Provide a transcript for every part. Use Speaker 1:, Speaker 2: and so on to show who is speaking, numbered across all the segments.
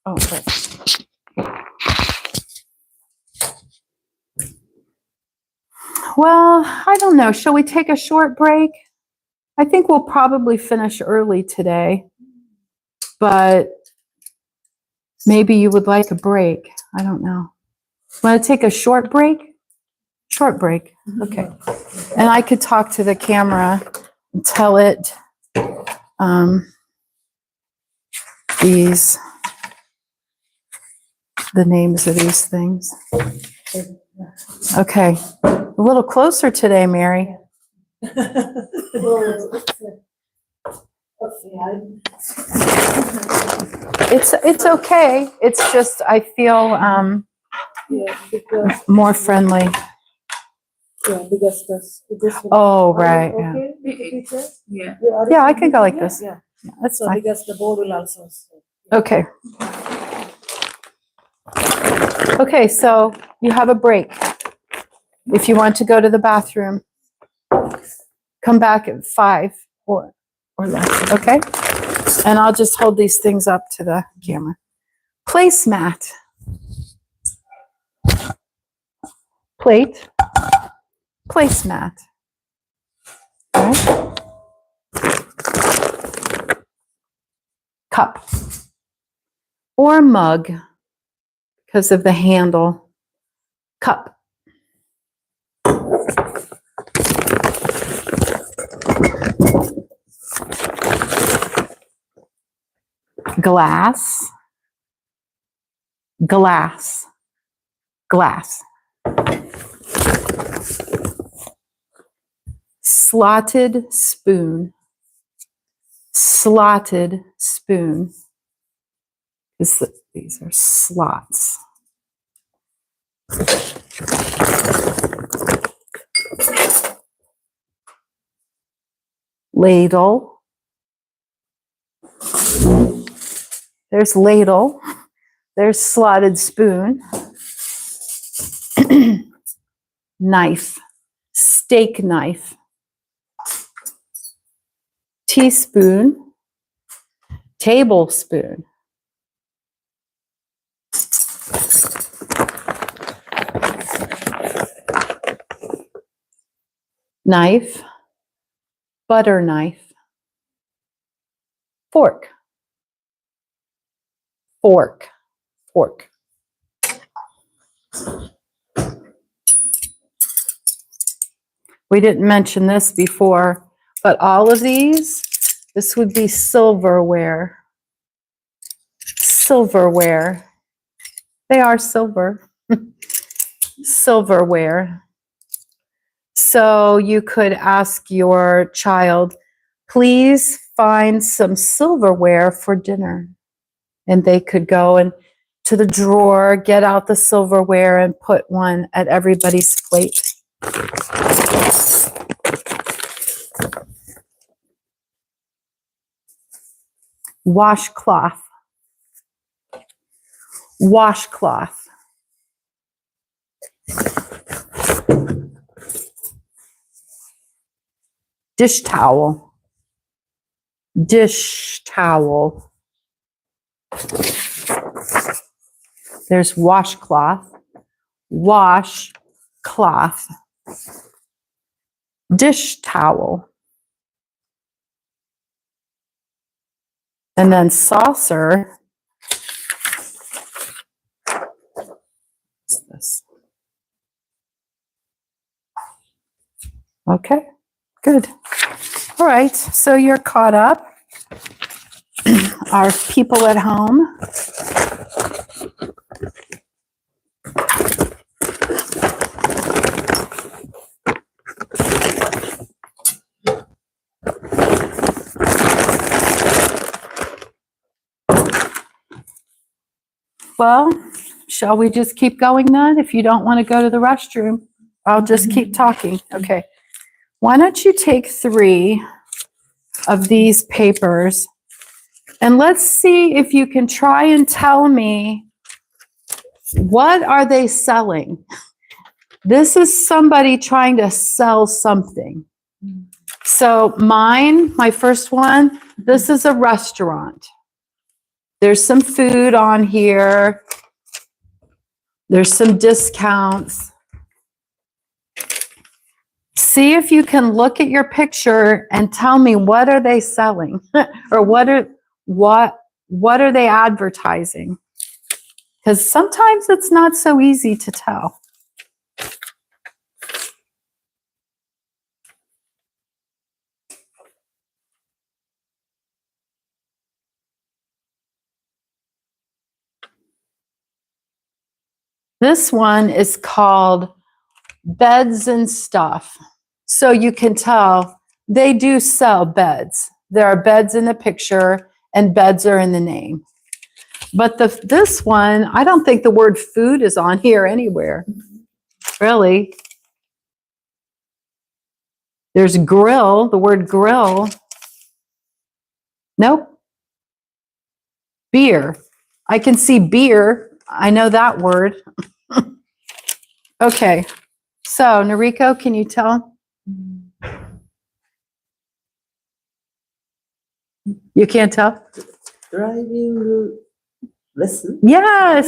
Speaker 1: Oh, good. Well, I don't know. Shall we take a short break? I think we'll probably finish early today, but maybe you would like a break. I don't know. Want to take a short break? Short break. Okay. And I could talk to the camera and tell it the names of these things. Okay. A little closer today, Mary. It's okay. It's just I feel more friendly.
Speaker 2: Yeah, because this
Speaker 1: Oh, right. Yeah.
Speaker 2: okay with the picture?
Speaker 3: Yeah.
Speaker 1: Yeah, I can go like this.
Speaker 2: Yeah,
Speaker 1: Yeah, that's
Speaker 2: so
Speaker 1: fine.
Speaker 2: because the board will also.
Speaker 1: Okay. Okay, so you have a break. If you want to go to the bathroom, come back at 5 or less, okay? And I'll just hold these things up to the camera. Placemat. Plate. Placemat. Right? Cup. Or mug, because of the handle. Cup. Glass. Glass. Glass. Slotted spoon. Slotted spoon. These are slots. Ladle. There's ladle. There's slotted spoon. Knife. Steak knife. Teaspoon. Tablespoon. Knife. Butter knife. Fork. Fork. Fork. We didn't mention this before, but all of these, this would be silverware. Silverware. They are silver. Silverware. So you could ask your child, please find some silverware for dinner. And they could go and to the drawer, get out the silverware and put one at everybody's plate. Washcloth. Washcloth. Dish towel. Dish towel. There's washcloth. Washcloth. Dish towel. And then saucer. What's this? Okay, good. All right, so you're caught up. Our people at home. Well, shall we just keep going then? If you don't want to go to the restroom, I'll just keep talking. Okay. Why don't you take 3 of these papers and let's see if you can try and tell me what are they selling? This is somebody trying to sell something. So my first one, this is a restaurant. There's some food on here. There's some discounts. See if you can look at your picture and tell me what are they selling or what are they advertising? Because sometimes it's not so easy to tell. This one is called Beds and Stuff. So you can tell they do sell beds. There are beds in the picture and beds are in the name. But this one, I don't think the word food is on here anywhere. Really. There's grill, the word grill. Nope. Beer. I can see beer. I know that word. Okay. So, Noriko, can you tell? You can't tell?
Speaker 3: Driving lesson.
Speaker 1: Yes.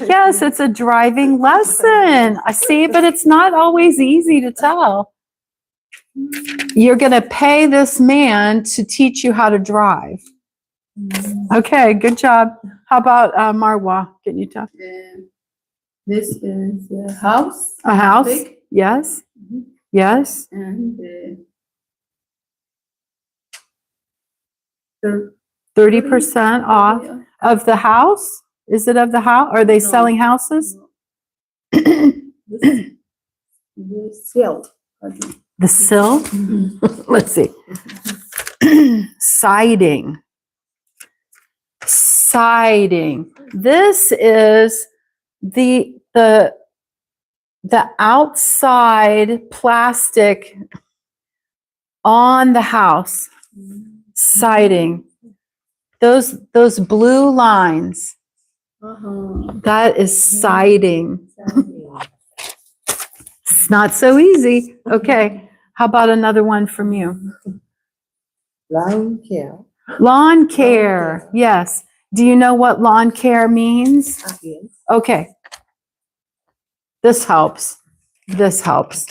Speaker 1: Yes, it's a driving lesson. I see, but it's not always easy to tell. You're going to pay this man to teach you how to drive. Okay, good job. How about Marwa? Can you tell?
Speaker 4: This is a house.
Speaker 1: A house?
Speaker 4: Big,
Speaker 1: Yes. Yes.
Speaker 4: and
Speaker 1: 30% off of the house? Is it of the house? Are they
Speaker 4: No.
Speaker 1: selling houses?
Speaker 4: The sale.
Speaker 1: The sill? Let's see. Siding. Siding. This is the outside plastic on the house. Siding. Those blue lines. That is siding. It's not so easy. Okay. How about another one from you?
Speaker 3: Lawn care.
Speaker 1: Lawn care. Yes. Do you know what lawn care means?
Speaker 3: Again.
Speaker 1: Okay. This helps. This helps.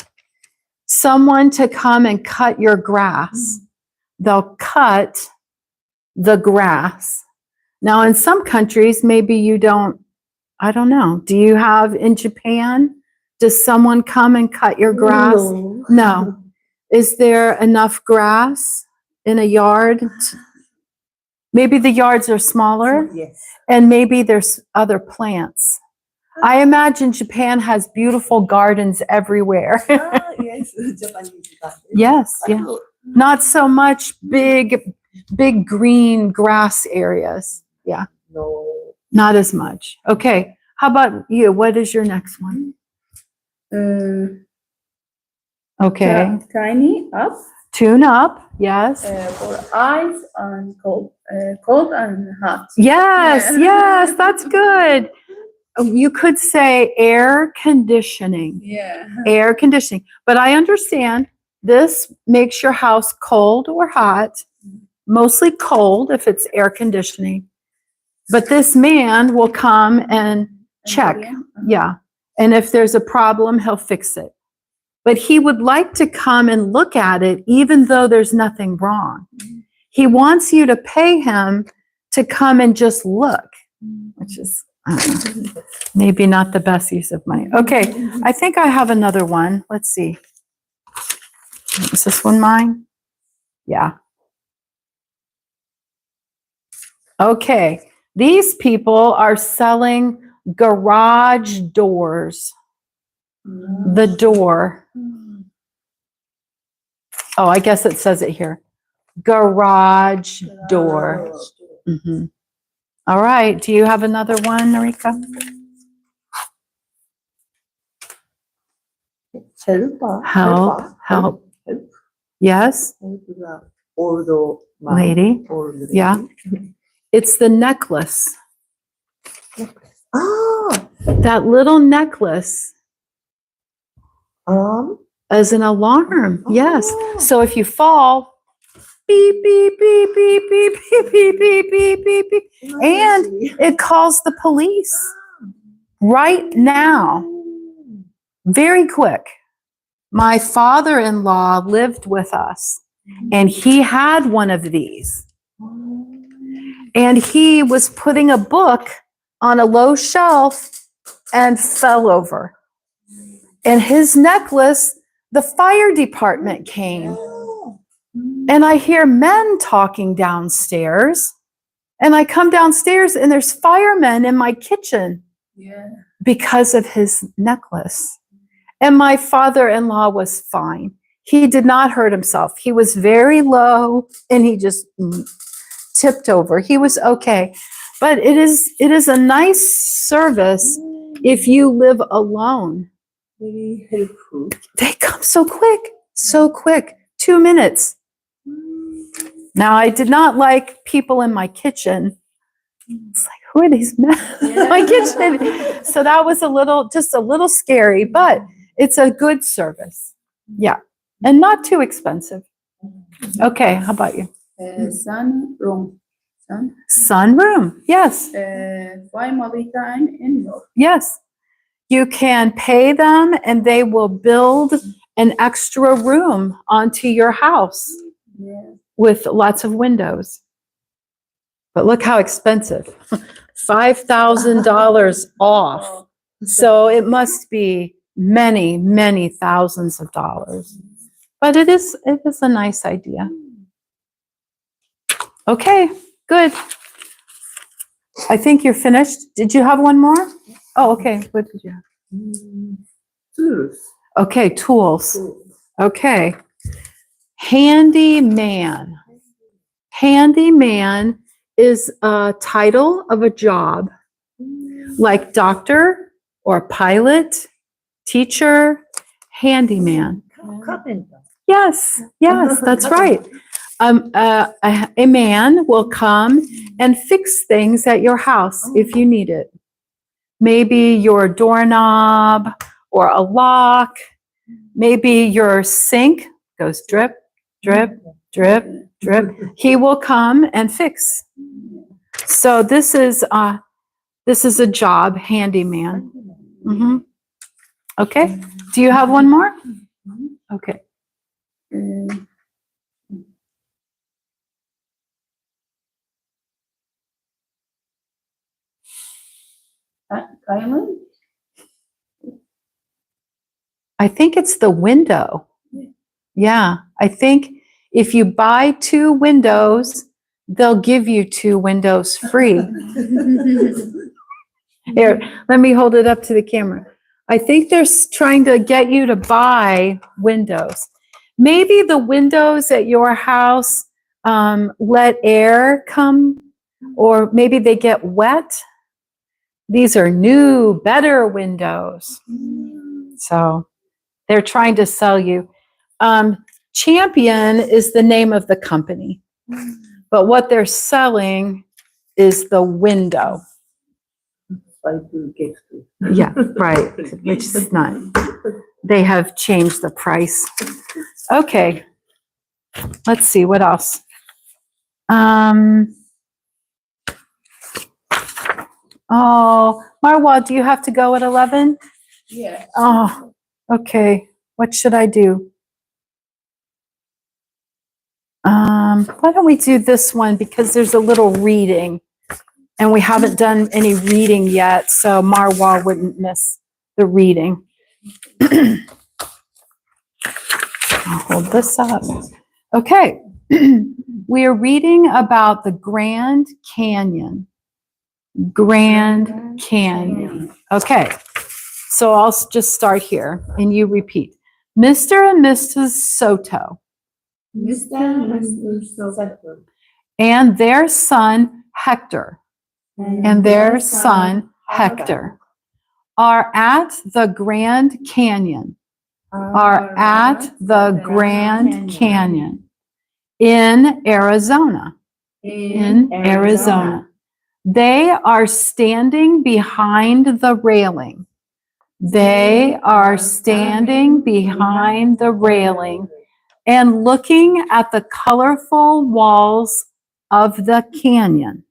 Speaker 1: Someone to come and cut your grass. They'll cut the grass. Now, in some countries, maybe you don't, I don't know. Do you have in Japan? Does someone come and cut your grass? No. Is there enough grass in a yard? Maybe the yards are smaller
Speaker 3: Yes.
Speaker 1: and maybe there's other plants. I imagine Japan has beautiful gardens everywhere.
Speaker 3: Yes. Japanese garden.
Speaker 1: Yes, yeah. Not so much big green grass areas. Yeah,
Speaker 3: No.
Speaker 1: not as much. Okay. How about you? What is your next one? Okay.
Speaker 4: Tiny up
Speaker 1: Tune up. Yes.
Speaker 4: for eyes and cold and hot.
Speaker 1: Yes,
Speaker 4: Yeah.
Speaker 1: yes, that's good. You could say air conditioning.
Speaker 4: Yeah.
Speaker 1: Air conditioning. But I understand this makes your house cold or hot, mostly cold if it's air conditioning. But this man will come and check. Yeah. And if there's a problem, he'll fix it. But he would like to come and look at it even though there's nothing wrong. He wants you to pay him to come and just look, which is maybe not the best use of money. Okay, I think I have another one. Let's see. Is this one mine? Yeah. Okay, these people are selling garage doors. The door. Oh, I guess it says it here. Garage door. Mhm. All right. Do you have another one, Noriko?
Speaker 3: Helper.
Speaker 1: Help.
Speaker 3: Help
Speaker 1: Yes,
Speaker 3: the old man.
Speaker 1: lady.
Speaker 3: Old lady.
Speaker 1: Yeah. It's the necklace.
Speaker 3: Ah,
Speaker 1: That little necklace
Speaker 3: alarm.
Speaker 1: as an alarm. Yes.
Speaker 3: Oh.
Speaker 1: So if you fall, beep, beep, beep, beep, beep, beep, beep, beep, beep, beep, beep. And it calls the police right now, very quick. My father-in-law lived with us, and he had one of these. And he was putting a book on a low shelf and fell over. And his necklace, the fire department came. And I hear men talking downstairs. And I come downstairs and there's firemen in my kitchen
Speaker 4: Yeah.
Speaker 1: because of his necklace. And my father-in-law was fine. He did not hurt himself. He was very low and he just tipped over. He was okay. But it is a nice service if you live alone.
Speaker 3: Very helpful.
Speaker 1: They come so quick, 2 minutes. Now, I did not like people in my kitchen. It's like, who are these men in my kitchen? So that was just a little scary, but it's a good service. Yeah. And not too expensive. Okay. How about you?
Speaker 4: Sunroom.
Speaker 1: Sunroom. Yes.
Speaker 4: Family time in York.
Speaker 1: Yes. You can pay them and they will build an extra room onto your house
Speaker 4: Yeah.
Speaker 1: with lots of windows. But look how expensive. $5,000 off. So it must be many, many thousands of dollars. But it is a nice idea. Okay, good. I think you're finished. Did you have one more? Oh, okay. What did you have?
Speaker 3: Tools.
Speaker 1: Okay, tools. Okay. Handyman. Handyman is a title of a job like doctor or pilot, teacher, handyman.
Speaker 3: Carpenter.
Speaker 1: Yes, that's right. A man will come and fix things at your house if you need it. Maybe your doorknob or a lock. Maybe your sink goes drip, drip, drip, drip. He will come and fix. So this is a job, handyman. Mhm. Okay. Do you have one more? Okay.
Speaker 4: Diamond?
Speaker 1: I think it's the window. Yeah, I think if you buy 2 windows, they'll give you 2 windows free. Here, let me hold it up to the camera. I think they're trying to get you to buy windows. Maybe the windows at your house let air come, or maybe they get wet. These are new, better windows. So they're trying to sell you. Champion is the name of the company, but what they're selling is the window. Yeah, right, which is not. They have changed the price. Okay, let's see, what else? Oh, Marwa, do you have to go at 11?
Speaker 4: Yeah.
Speaker 1: Oh, okay. What should I do? Why don't we do this one because there's a little reading and we haven't done any reading yet, so Marwa wouldn't miss the reading. I'll hold this up. Okay. We are reading about the Grand Canyon. Grand Canyon. Okay. So I'll just start here and you repeat. Mr. and Mrs. Soto
Speaker 3: Mr. and Mr. Soto
Speaker 1: and their son Hector and their son Hector are at the Grand Canyon, are at the Grand Canyon in Arizona, in Arizona. They are standing behind the railing. They are standing behind the railing and looking at the colorful walls of the canyon.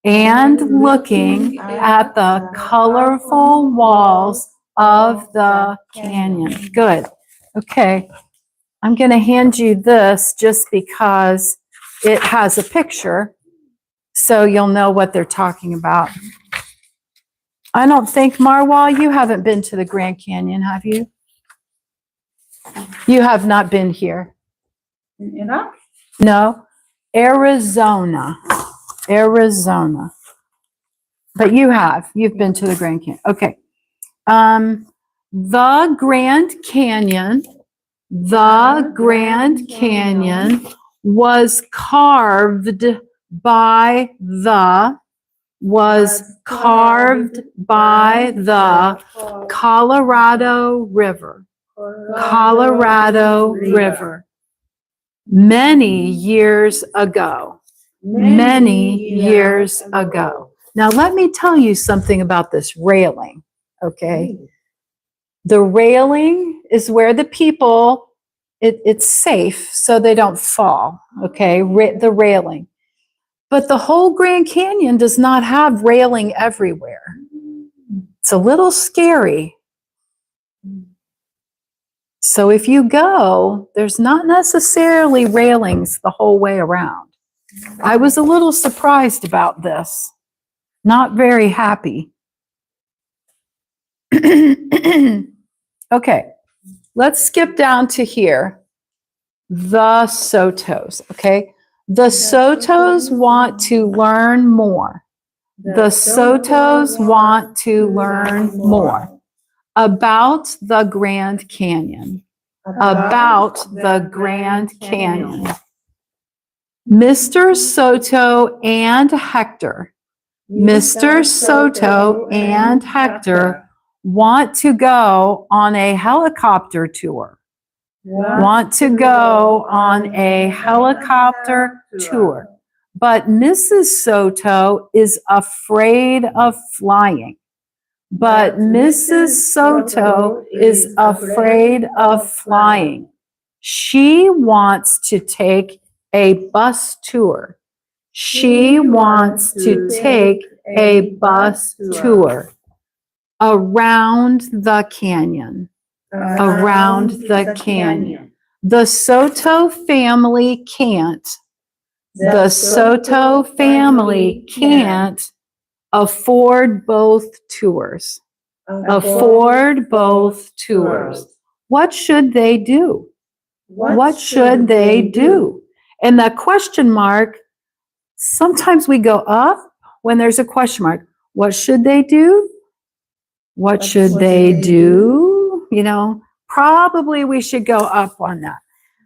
Speaker 1: And looking at the colorful walls of the canyon. Good. Okay. I'm going to hand you this just because it has a picture, so you'll know what they're talking about. I don't think, Marwa, you haven't been to the Grand Canyon, have you? You have not been here.
Speaker 4: In Iraq?
Speaker 1: No, Arizona. Arizona. But you have. You've been to the Grand Canyon. Okay. The Grand Canyon was carved by the Colorado River. Colorado River. Many years ago. Many years ago. Now, let me tell you something about this railing, okay? The railing is where the people, it's safe so they don't fall, okay? The railing. But the whole Grand Canyon does not have railing everywhere. It's a little scary. So if you go, there's not necessarily railings the whole way around. I was a little surprised about this. Not very happy. Okay, let's skip down to here. The Sotos, okay? The Sotos want to learn more. The Sotos want to learn more about the Grand Canyon. About the Grand Canyon. Mr. Soto and Hector. Mr. Soto and Hector want to go on a helicopter tour. Want to go on a helicopter tour. But Mrs. Soto is afraid of flying. But Mrs. Soto is afraid of flying. She wants to take a bus tour. She wants to take a bus tour around the canyon. Around the canyon. The Soto family can't. The Soto family can't afford both tours. Afford both tours. What should they do? What should they do? And the question mark, sometimes we go up when there's a question mark. What should they do? What should they do? You know, probably we should go up on that.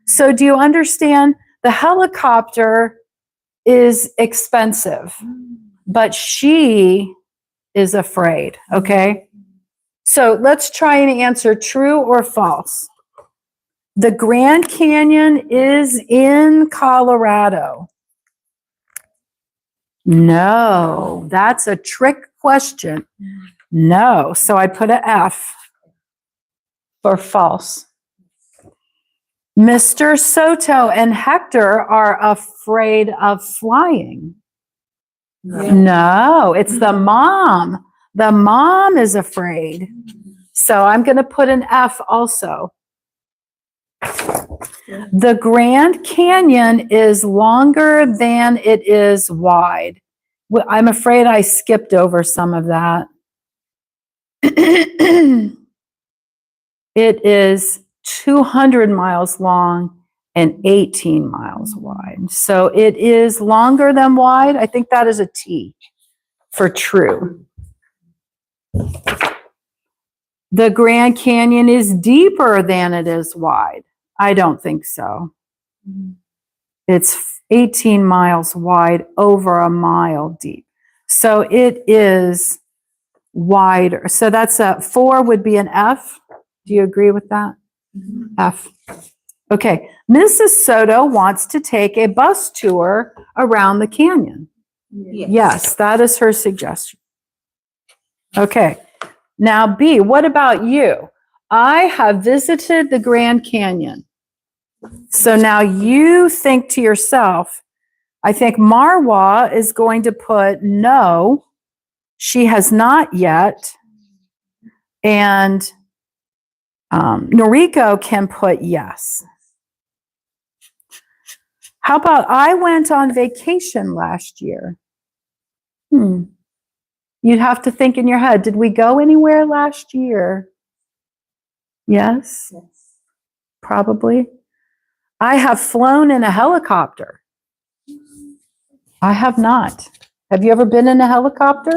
Speaker 1: So do you understand? The helicopter is expensive, but she is afraid, okay? So let's try and answer true or false. The Grand Canyon is in Colorado. No, that's a trick question. No, so I put an F for false. Mr. Soto and Hector are afraid of flying. No, it's the mom. The mom is afraid. So I'm going to put an F also. The Grand Canyon is longer than it is wide. Well, I'm afraid I skipped over some of that. It is 200 miles long and 18 miles wide. So it is longer than wide. I think that is a T for true. The Grand Canyon is deeper than it is wide. I don't think so. It's 18 miles wide, over a mile deep. So it is wider. So that's a 4 would be an F. Do you agree with that? F. Okay. Mrs. Soto wants to take a bus tour around the canyon. Yes, that is her suggestion. Okay. Now B, what about you? I have visited the Grand Canyon. So now you think to yourself, I think Marwa is going to put no, she has not yet. And Noriko can put yes. How about I went on vacation last year? You'd have to think in your head, did we go anywhere last year? Yes, probably. I have flown in a helicopter. I have not. Have you ever been in a helicopter?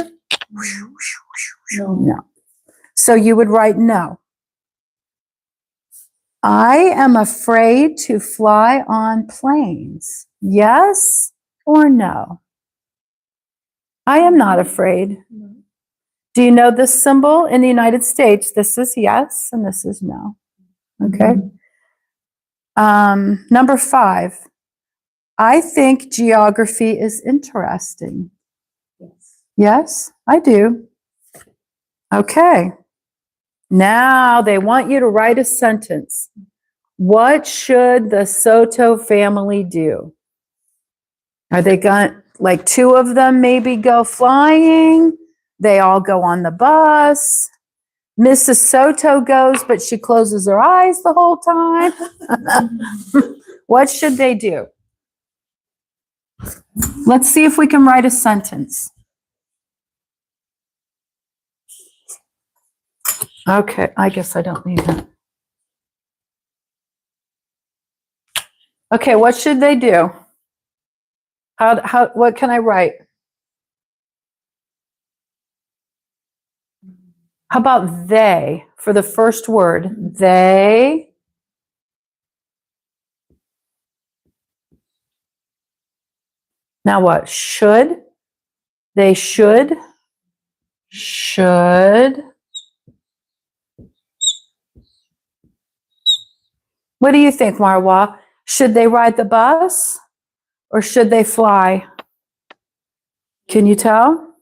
Speaker 1: No. So you would write no. I am afraid to fly on planes. Yes or no? I am not afraid. Do you know this symbol in the United States? This is yes and this is no. Okay. Number 5. I think geography is interesting. Yes, I do. Okay. Now they want you to write a sentence. What should the Soto family do? Are they going, like 2 of them maybe go flying? They all go on the bus. Mrs. Soto goes, but she closes her eyes the whole time. What should they do? Let's see if we can write a sentence. Okay, I guess I don't need that. Okay, what should they do? What can I write? How about they for the first word? They. Now what? Should. They should. Should. What do you think, Marwa? Should they ride the bus or should they fly? Can you tell?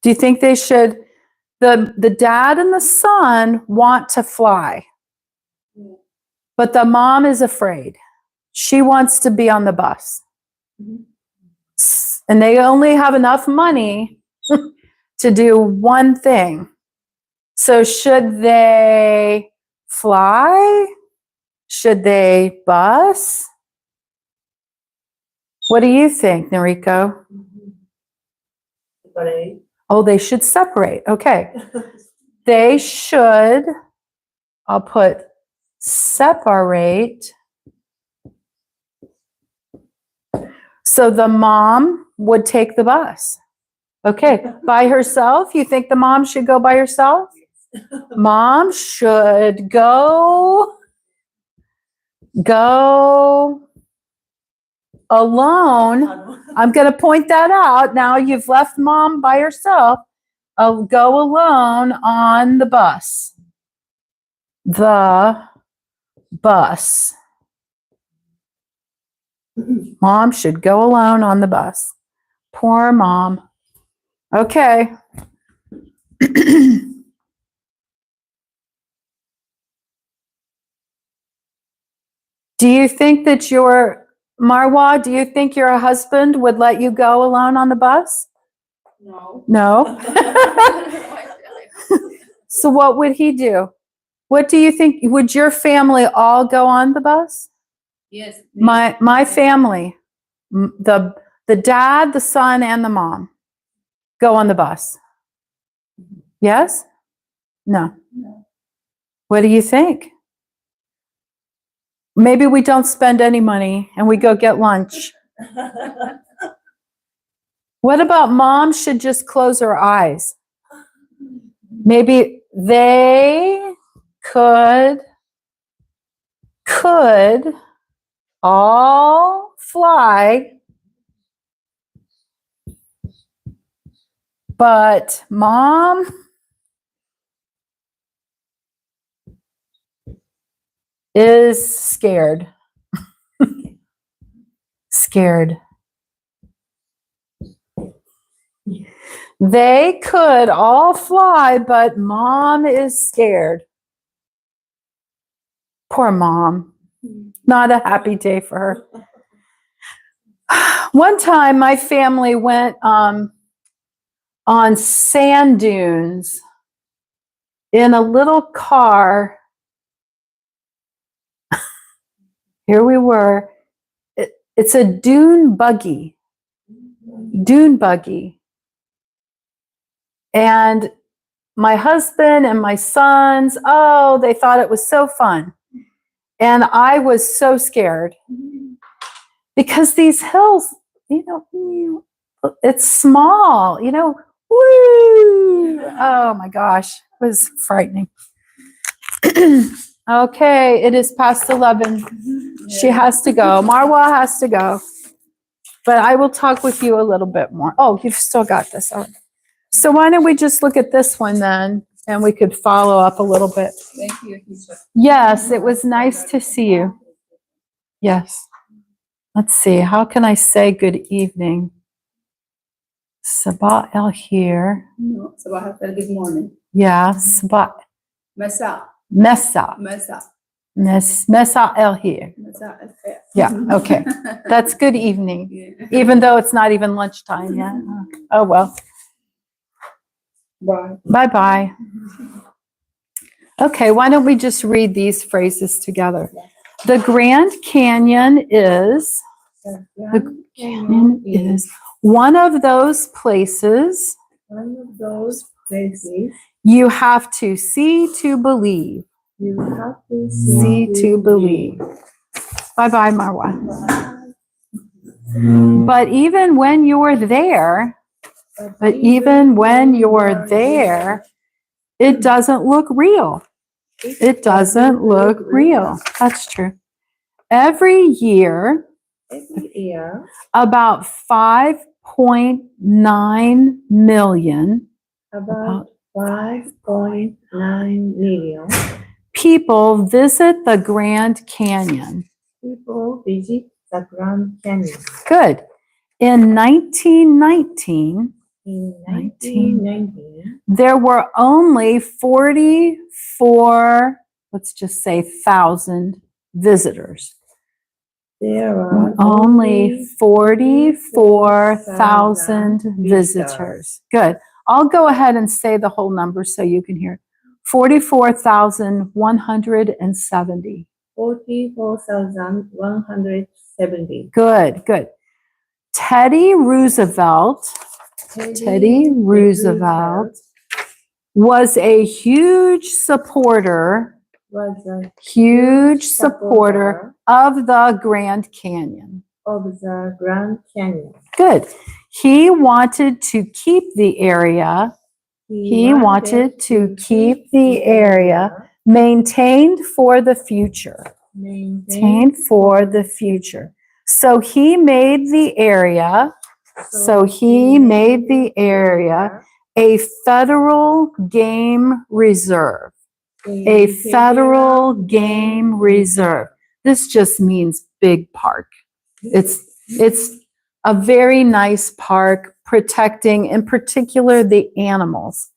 Speaker 1: Do you think they should? The dad and the son want to fly, but the mom is afraid. She wants to be on the bus. And they only have enough money to do one thing. So should they fly? Should they bus? What do you think, Noriko? Oh, they should separate. Okay. They should, I'll put separate. So the mom would take the bus. Okay. By herself? You think the mom should go by herself? Mom should go alone. I'm going to point that out. Now you've left mom by herself. I'll go alone on the bus. The bus. Mom should go alone on the bus. Poor mom. Okay. Do you think that Marwa, do you think your husband would let you go alone on the bus?
Speaker 2: No.
Speaker 1: No? So what would he do? What do you think? Would your family all go on the bus?
Speaker 4: Yes.
Speaker 1: My family, the dad, the son, and the mom go on the bus. Yes? No. What do you think? Maybe we don't spend any money and we go get lunch. What about mom should just close her eyes? Maybe they could all fly, but mom is scared. Scared. They could all fly, but mom is scared. Poor mom. Not a happy day for her. One time my family went on sand dunes in a little car. Here we were. It's a dune buggy. And my husband and my sons, oh, they thought it was so fun. And I was so scared because these hills, it's small, woo! Oh my gosh, it was frightening. Okay, it is past 11. She has to go. Marwa has to go. But I will talk with you a little bit more. Oh, you've still got this. All right. So why don't we just look at this one then, and we could follow up a little bit.
Speaker 4: Thank you, teacher.
Speaker 1: Yes, it was nice to see you. Yes. Let's see. How can I say good evening? Sabah el here.
Speaker 4: No, صباح الخير, good morning.
Speaker 1: Yeah, Sabah.
Speaker 4: مساء.
Speaker 1: Mesa. Mesa el here.
Speaker 4: مساء الخير.
Speaker 1: Yeah, okay. That's good evening,
Speaker 4: Yeah.
Speaker 1: even though it's not even lunchtime yet. Oh, well.
Speaker 4: Bye.
Speaker 1: Bye-bye. Okay, why don't we just read these phrases together? The Grand Canyon is one of those places
Speaker 3: One of those places
Speaker 1: you have to see to believe.
Speaker 3: you have to
Speaker 1: See to believe. Bye-bye, Marwa. But even when you're there, it doesn't look real. It doesn't look real. That's true. Every year,
Speaker 3: Every year,
Speaker 1: about 5.9 million
Speaker 3: about 5.9 million
Speaker 1: people visit the Grand Canyon.
Speaker 3: people visit the Grand Canyon.
Speaker 1: Good. In 1919,
Speaker 3: In 1919,
Speaker 1: there were only 44, let's just say 1,000 visitors.
Speaker 3: there are
Speaker 1: Only 44,000 visitors. Good. I'll go ahead and say the whole number so you can hear. 44,170.
Speaker 3: 44,170.
Speaker 1: Good, good. Teddy Roosevelt was a huge supporter
Speaker 3: was a
Speaker 1: of the Grand Canyon.
Speaker 3: of the Grand Canyon.
Speaker 1: Good. He wanted to keep the area. He wanted to keep the area maintained for the future. Maintained for the future. So he made the area a federal game reserve. A federal game reserve. This just means big park. It's a very nice park protecting, in particular, the animals.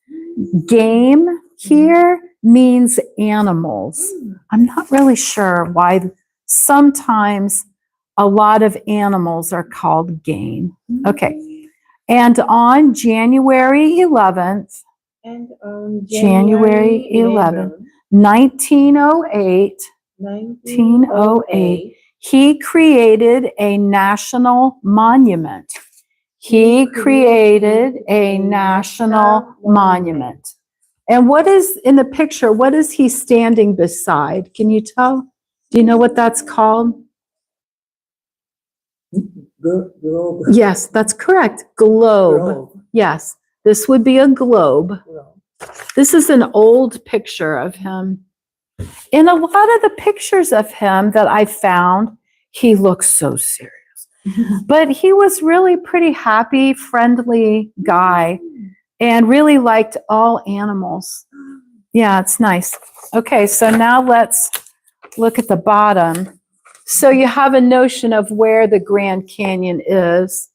Speaker 1: Game here means animals. I'm not really sure why sometimes a lot of animals are called game. Okay. And on January 11th,
Speaker 3: And on
Speaker 1: January 11th, 1908, he created a national monument. He created a national monument. And what is in the picture? What is he standing beside? Can you tell? Do you know what that's called?
Speaker 3: Globe.
Speaker 1: Yes, that's correct. Globe. Yes, this would be a globe. This is an old picture of him. In a lot of the pictures of him that I found, he looks so serious. But he was really pretty happy, friendly guy and really liked all animals. Yeah, it's nice. Okay, so now let's look at the bottom. So you have a notion of where the Grand Canyon is.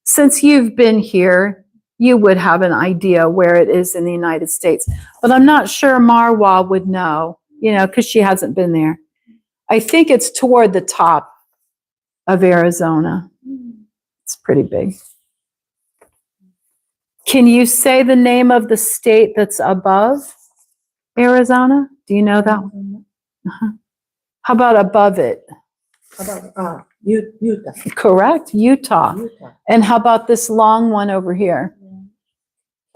Speaker 1: Since you've been here, you would have an idea where it is in the United States. But I'm not sure Marwa would know, because she hasn't been there. I think it's toward the top of Arizona. It's pretty big. Can you say the name of the state that's above Arizona? Do you know that one? How about above it?
Speaker 3: About, Utah.
Speaker 1: Correct, Utah.
Speaker 3: Utah.
Speaker 1: And how about this long one over here?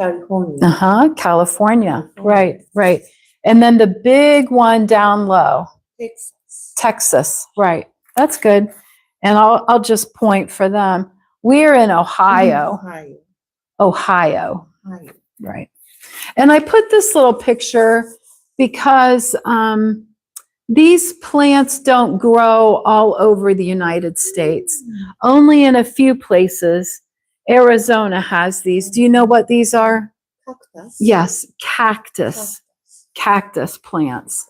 Speaker 3: California.
Speaker 1: Uh-huh, California. Right, right. And then the big one down low,
Speaker 3: Texas.
Speaker 1: Texas. Right. That's good. And I'll just point for them. We're in Ohio.
Speaker 3: Ohio.
Speaker 1: Ohio.
Speaker 3: Ohio.
Speaker 1: Right. And I put this little picture because these plants don't grow all over the United States. Only in a few places. Arizona has these. Do you know what these are?
Speaker 3: Cactus.
Speaker 1: Yes, cactus. Cactus plants.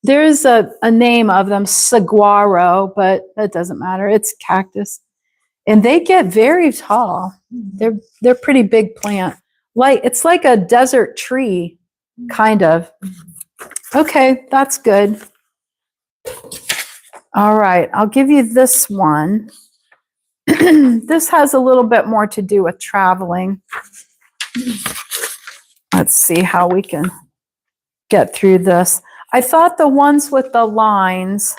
Speaker 1: There's a name of them, saguaro, but that doesn't matter. It's cactus. And they get very tall. They're pretty big plant. It's like a desert tree, kind of. Okay, that's good. All right, I'll give you this one. This has a little bit more to do with traveling. Let's see how we can get through this. I thought the ones with the lines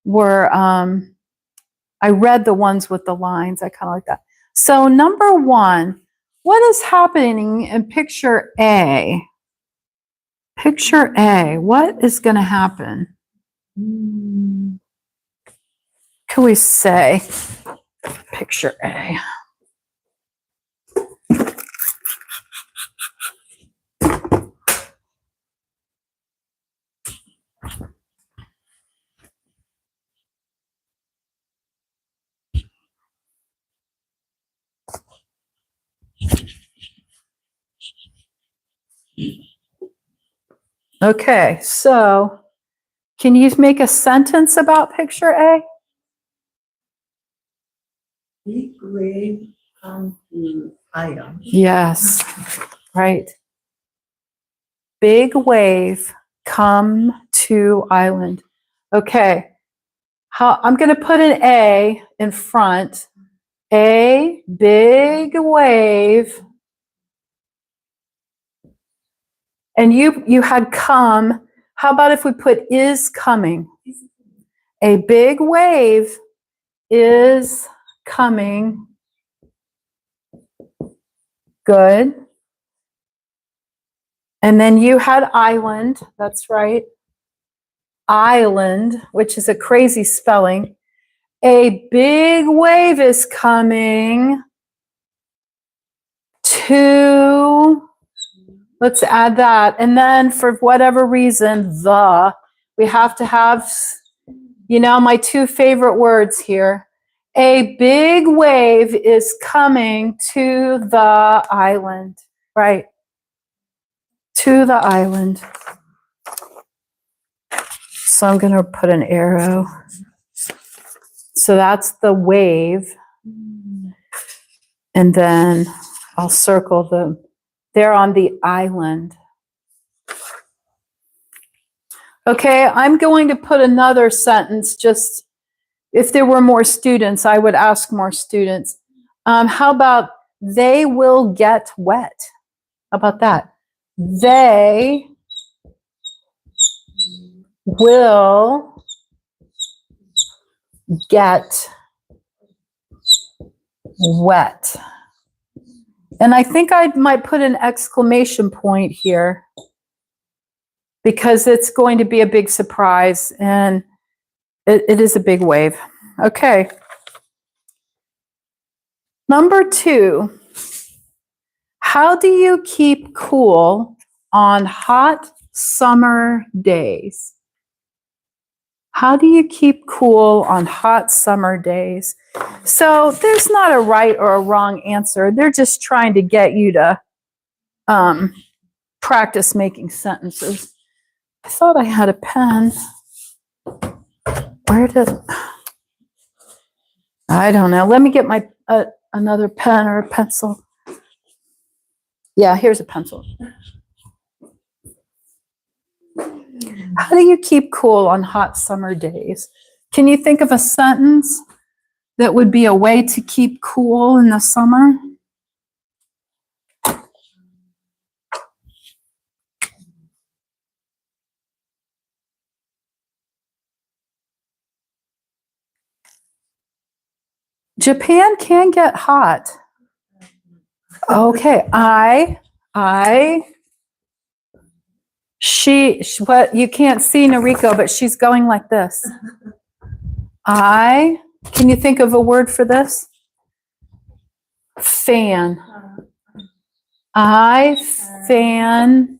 Speaker 1: were, I read the ones with the lines. I kind of like that. So number one, what is happening in picture A? Picture A, what is going to happen? Can we say picture A? Okay, so can you make a sentence about picture A?
Speaker 3: Big wave come to island.
Speaker 1: Yes, right. Big wave come to island. Okay, I'm going to put an A in front. A big wave. And you had come. How about if we put is coming? A big wave is coming. Good. And then you had island. That's right. Island, which is a crazy spelling. A big wave is coming to, let's add that. And then for whatever reason, we have to have, my two favorite words here. A big wave is coming to the island, right? To the island. So I'm going to put an arrow. So that's the wave. And then I'll circle them. They're on the island. Okay, I'm going to put another sentence. Just if there were more students, I would ask more students. How about they will get wet? How about that? They will get wet. And I think I might put an exclamation point here because it's going to be a big surprise and it is a big wave. Okay. Number 2, how do you keep cool on hot summer days? How do you keep cool on hot summer days? So there's not a right or a wrong answer. They're just trying to get you to practice making sentences. I thought I had a pen. Where did, I don't know. Let me get my another pen or a pencil. Yeah, here's a pencil. How do you keep cool on hot summer days? Can you think of a sentence that would be a way to keep cool in the summer? Japan can get hot. Okay, what you can't see Noriko, but she's going like this. Can you think of a word for this? Fan. I fan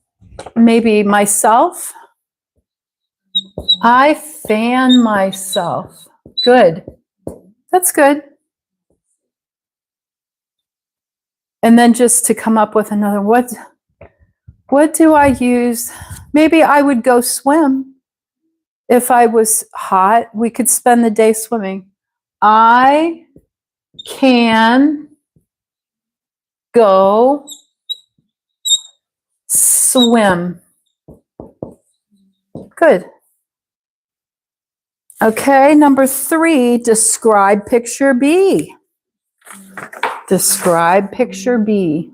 Speaker 1: maybe myself. I fan myself. Good. That's good. And then just to come up with another, what do I use? Maybe I would go swim. If I was hot, we could spend the day swimming. I can go swim. Good. Okay, number 3, describe picture B. Describe picture B.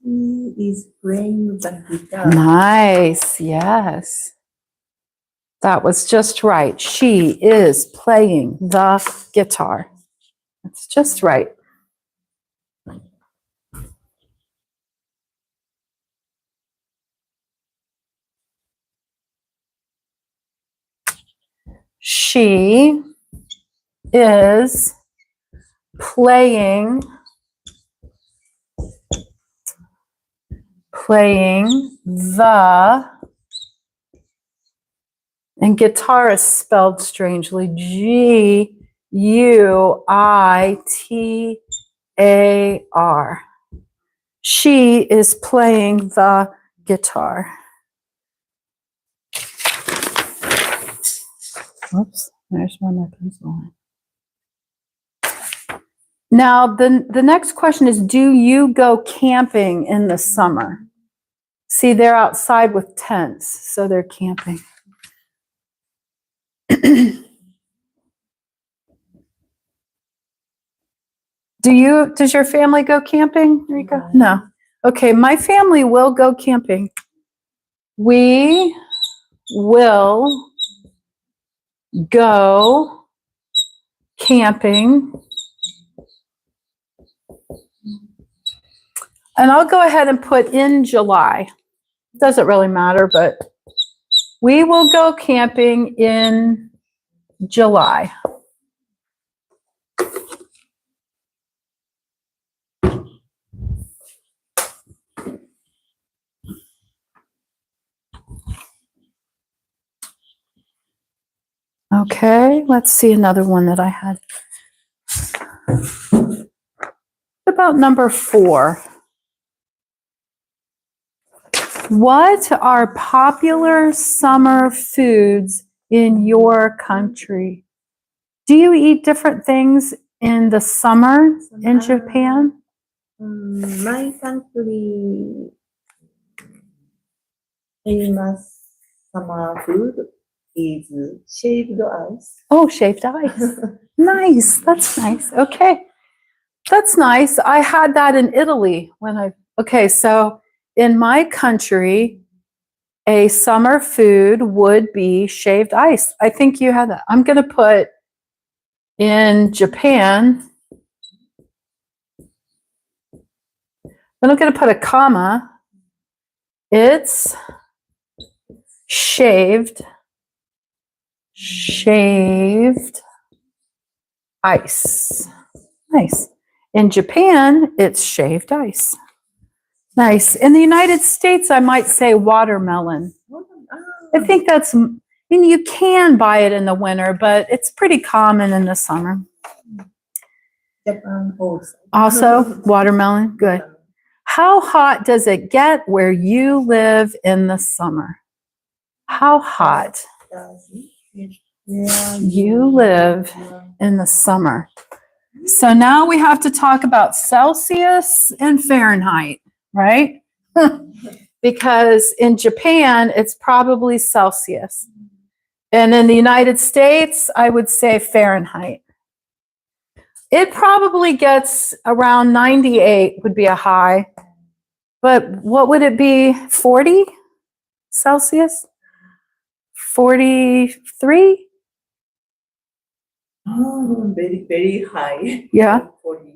Speaker 3: He is playing the guitar.
Speaker 1: Nice, yes. That was just right. She is playing the guitar. That's just right. She is playing the, and guitar is spelled strangely, Guitar. She is playing the guitar. Oops, there's one more pencil line. Now, the next question is, do you go camping in the summer? See, they're outside with tents, so they're camping. Does your family go camping, Rika? No. Okay, my family will go camping. We will go camping. And I'll go ahead and put in July. Doesn't really matter, but we will go camping in July. Okay, let's see another one that I had. What about number 4? What are popular summer foods in your country? Do you eat different things in the summer in Japan?
Speaker 3: My country famous summer food is shaved ice.
Speaker 1: Oh, shaved ice. Nice. That's nice. Okay. That's nice. I had that in Italy okay, so in my country, a summer food would be shaved ice. I think you had that. I'm going to put in Japan, then I'm going to put a comma. It's shaved ice. Nice. In Japan, it's shaved ice. Nice. In the United States, I might say watermelon. I think that's, I mean, you can buy it in the winter, but it's pretty common in the summer.
Speaker 3: Japan also.
Speaker 1: Also, watermelon, good. How hot does it get where you live in the summer? How hot
Speaker 3: Where
Speaker 1: you live in the summer? So now we have to talk about Celsius and Fahrenheit, right? Because in Japan, it's probably Celsius. And in the United States, I would say Fahrenheit. It probably gets around 98 would be a high. But what would it be? 40 Celsius? 43?
Speaker 3: Oh, very, very high.
Speaker 1: Yeah.
Speaker 3: 40.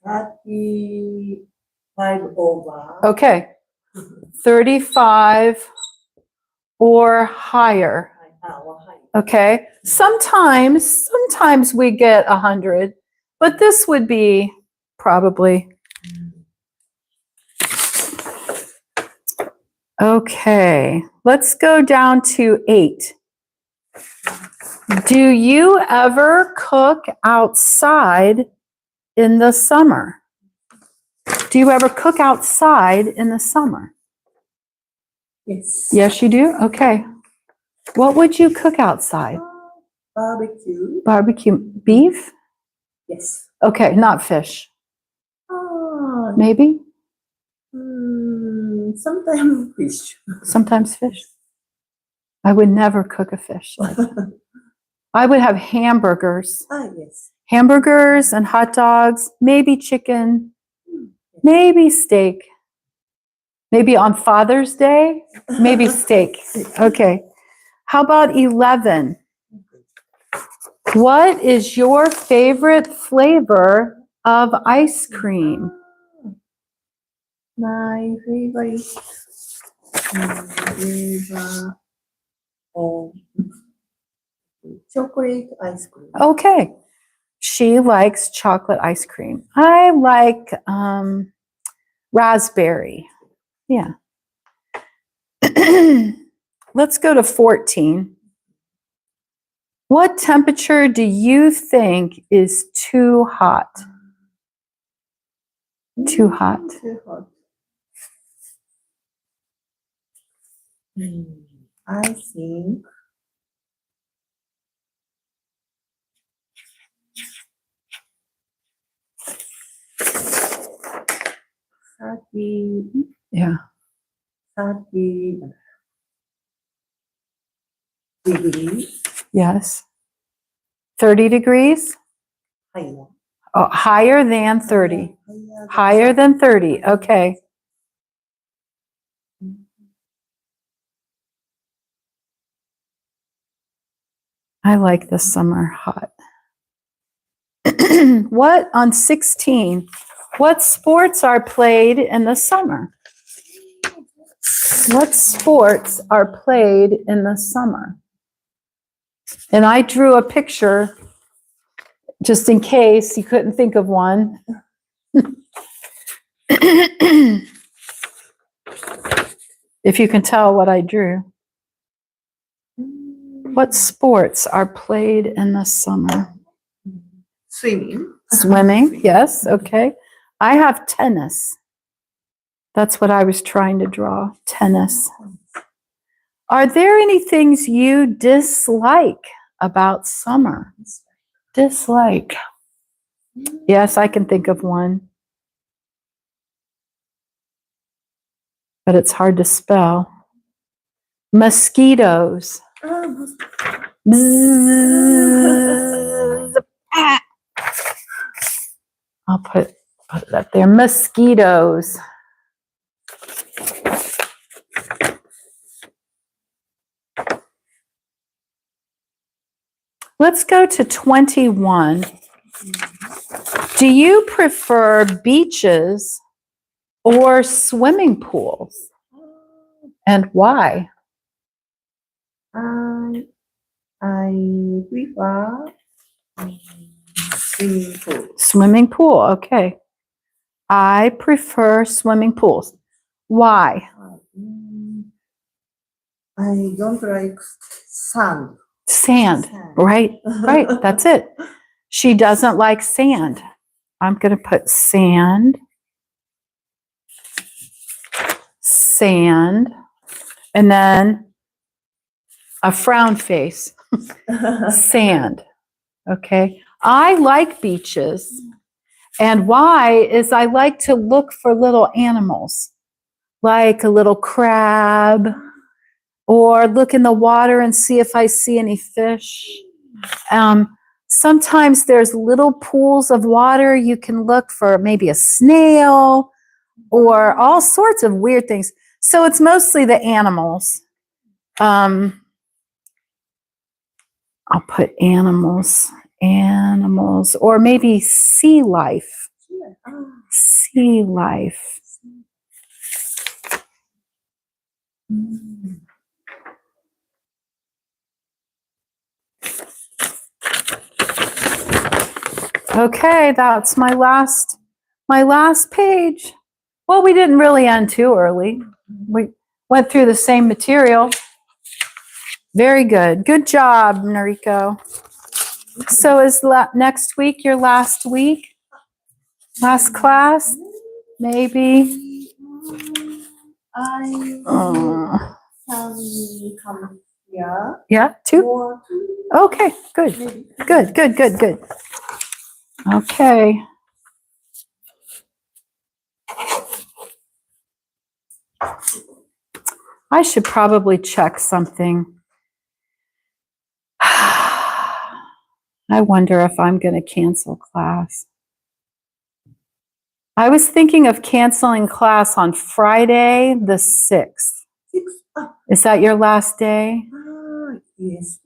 Speaker 3: 35 over.
Speaker 1: Okay. 35 or higher.
Speaker 3: Or high.
Speaker 1: Okay. Sometimes we get 100, but this would be probably. Okay. Let's go down to 8. Do you ever cook outside in the summer? Do you ever cook outside in the summer?
Speaker 3: Yes.
Speaker 1: Yes, you do? Okay. What would you cook outside?
Speaker 3: Barbecue.
Speaker 1: Barbecue beef?
Speaker 3: Yes.
Speaker 1: Okay, not fish.
Speaker 3: Ah,
Speaker 1: Maybe?
Speaker 3: sometimes fish.
Speaker 1: Sometimes fish. I would never cook a fish. I would have hamburgers.
Speaker 3: Yes.
Speaker 1: Hamburgers and hot dogs, maybe chicken, maybe steak. Maybe on Father's Day, maybe steak. Okay. How about 11? What is your favorite flavor of ice cream?
Speaker 3: My favorite flavor of chocolate ice cream.
Speaker 1: Okay. She likes chocolate ice cream. I like raspberry. Yeah. Let's go to 14. What temperature do you think is too hot? Too hot.
Speaker 3: Too hot. I think 30,
Speaker 1: Yeah.
Speaker 3: 30 degrees
Speaker 1: Yes. 30 degrees?
Speaker 3: higher.
Speaker 1: Oh, higher than 30. Higher than 30. Okay. I like the summer hot. What on 16? What sports are played in the summer? What sports are played in the summer? And I drew a picture just in case you couldn't think of one. If you can tell what I drew. What sports are played in the summer?
Speaker 3: Swimming.
Speaker 1: Swimming, yes, okay. I have tennis. That's what I was trying to draw, tennis. Are there any things you dislike about summer? Dislike. Yes, I can think of one. But it's hard to spell. Mosquitoes. Bzzz. Ah. I'll put it up there. Mosquitoes. Let's go to 21. Do you prefer beaches or swimming pools? And why?
Speaker 3: I prefer swimming pool.
Speaker 1: Swimming pool, okay. I prefer swimming pools. Why?
Speaker 3: I don't like sand.
Speaker 1: Sand, right, right, that's it. She doesn't like sand. I'm going to put sand, sand, and then a frown face, sand. Okay. I like beaches. And why is I like to look for little animals, like a little crab, or look in the water and see if I see any fish. Sometimes there's little pools of water. You can look for maybe a snail or all sorts of weird things. So it's mostly the animals. I'll put animals, or maybe sea life. Sea life. Okay, that's my last page. Well, we didn't really end too early. We went through the same material. Very good. Good job, Noriko. So is next week your last week? Last class? Maybe.
Speaker 3: I can come here
Speaker 1: Yeah, two?
Speaker 3: or
Speaker 1: Okay, good.
Speaker 3: maybe.
Speaker 1: Good. Okay. I should probably check something. I wonder if I'm going to cancel class. I was thinking of canceling class on Friday, the 6th.
Speaker 3: 6. Ah,
Speaker 1: Is that your last day?
Speaker 3: yes.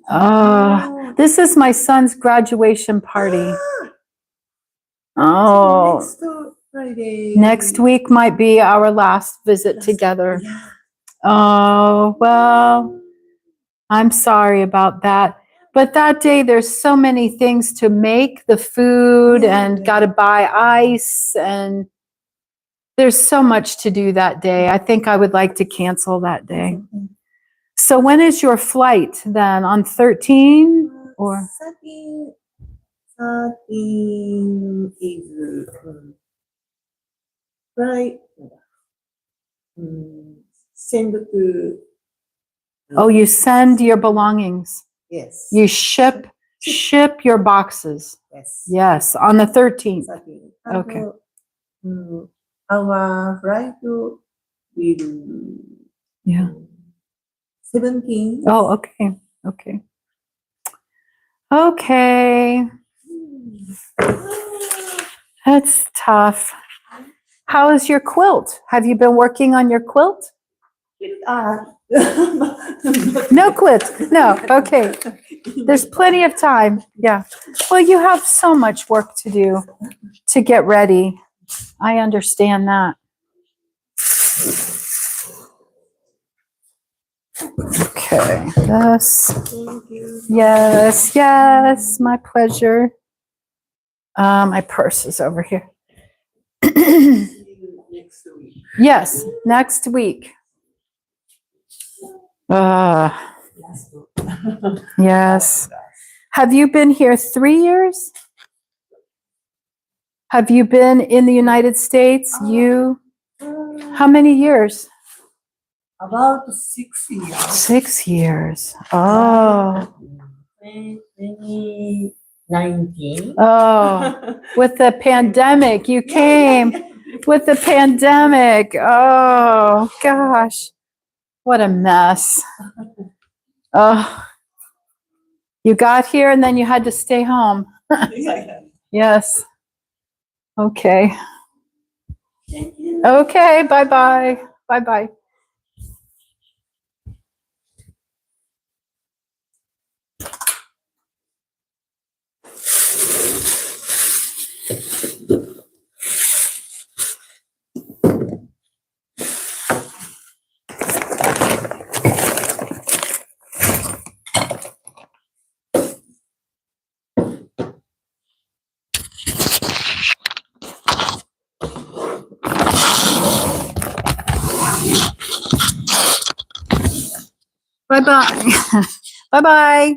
Speaker 1: This is my son's graduation party.
Speaker 3: So
Speaker 1: Oh,
Speaker 3: next Friday.
Speaker 1: next week might be our last visit together.
Speaker 3: Yeah.
Speaker 1: Oh, well, I'm sorry about that. But that day, there's so many things to make the food and got to buy ice. And there's so much to do that day. I think I would like to cancel that day. So when is your flight then? On 13 or?
Speaker 3: 13 is right. Send to.
Speaker 1: Oh, you send your belongings.
Speaker 3: Yes.
Speaker 1: You ship your boxes.
Speaker 3: Yes.
Speaker 1: Yes, on the 13th.
Speaker 3: 13.
Speaker 1: Okay.
Speaker 3: Our flight will
Speaker 1: Yeah.
Speaker 3: 17.
Speaker 1: Oh, okay. Okay. That's tough. How is your quilt? Have you been working on your quilt? No quilt. No. Okay. There's plenty of time. Yeah. Well, you have so much work to do to get ready. I understand that. Okay. This.
Speaker 3: Thank you.
Speaker 1: Yes, my pleasure. My purse is over here.
Speaker 3: See you next week.
Speaker 1: Yes, next week. Yes. Have you been here 3 years? Have you been in the United States? You? How many years?
Speaker 3: About 6 years.
Speaker 1: 6 years. Oh.
Speaker 3: 2019.
Speaker 1: Oh. With the pandemic, you came with the pandemic. Oh, gosh. What a mess. Oh. You got here and then you had to stay home. Yes. Okay.
Speaker 3: Thank you.
Speaker 1: Okay, bye-bye. Bye-bye. Bye-bye. Bye-bye.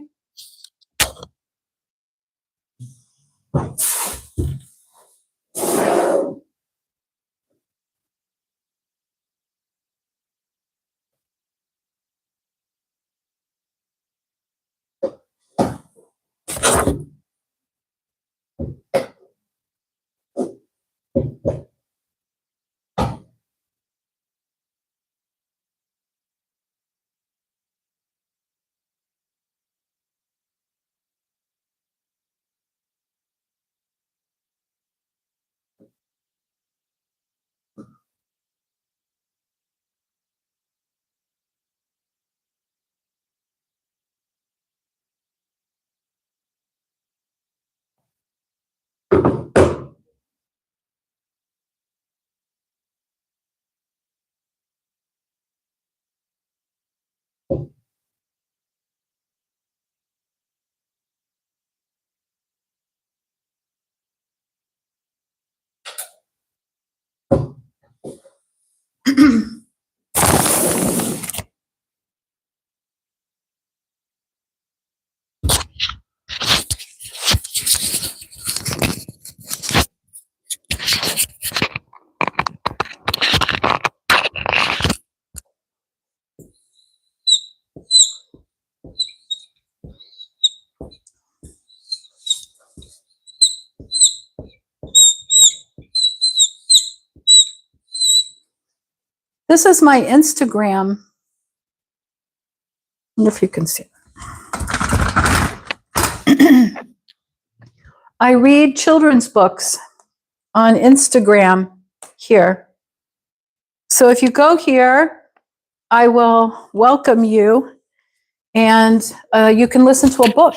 Speaker 1: This is my Instagram. I wonder if you can see. I read children's books on Instagram here. So if you go here, I will welcome you and you can listen to a book.